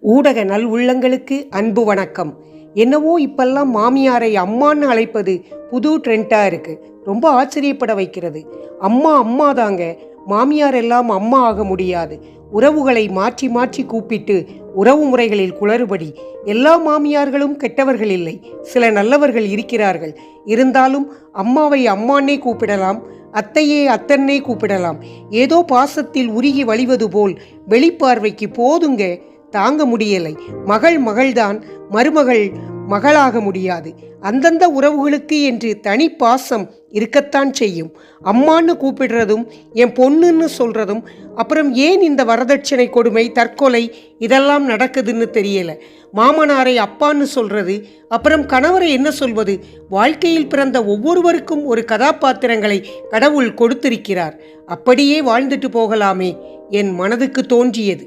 ஊடக நல் உள்ளங்களுக்கு அன்பு வணக்கம். என்னவோ இப்பெல்லாம் மாமியாரை அம்மான்னு அழைப்பது புது ட்ரெண்டாக இருக்குது. ரொம்ப ஆச்சரியப்பட வைக்கிறது. அம்மா அம்மா தாங்க, மாமியார் எல்லாம் அம்மா ஆக முடியாது. உறவுகளை மாற்றி மாற்றி கூப்பிட்டு உறவு முறைகளில் குளறுபடி. எல்லா மாமியார்களும் கெட்டவர்கள் இல்லை, சில நல்லவர்கள் இருக்கிறார்கள். இருந்தாலும் அம்மாவை அம்மானே கூப்பிடலாம், அத்தையே அத்தன்னே கூப்பிடலாம். ஏதோ பாசத்தில் உருகி வழிவது போல் வெளிப்பார்வைக்கு போதுங்க, தாங்க முடியலை. மகள் மகள்தான், மருமகள் மகளாக முடியாது. அந்தந்த உறவுகளுக்கு என்று தனி பாசம் இருக்கத்தான் செய்யும். அம்மான்னு கூப்பிடுறதும் என் பொண்ணுன்னு சொல்கிறதும், அப்புறம் ஏன் இந்த வரதட்சணை கொடுமை, தற்கொலை இதெல்லாம் நடக்குதுன்னு தெரியல. மாமனாரை அப்பான்னு சொல்கிறது, அப்புறம் கணவரை என்ன சொல்வது? வாழ்க்கையில் பிறந்த ஒவ்வொருவருக்கும் ஒரு கதாபாத்திரங்களை கடவுள் கொடுத்திருக்கிறார். அப்படியே வாழ்ந்துட்டு போகலாமே என் மனதுக்கு தோன்றியது.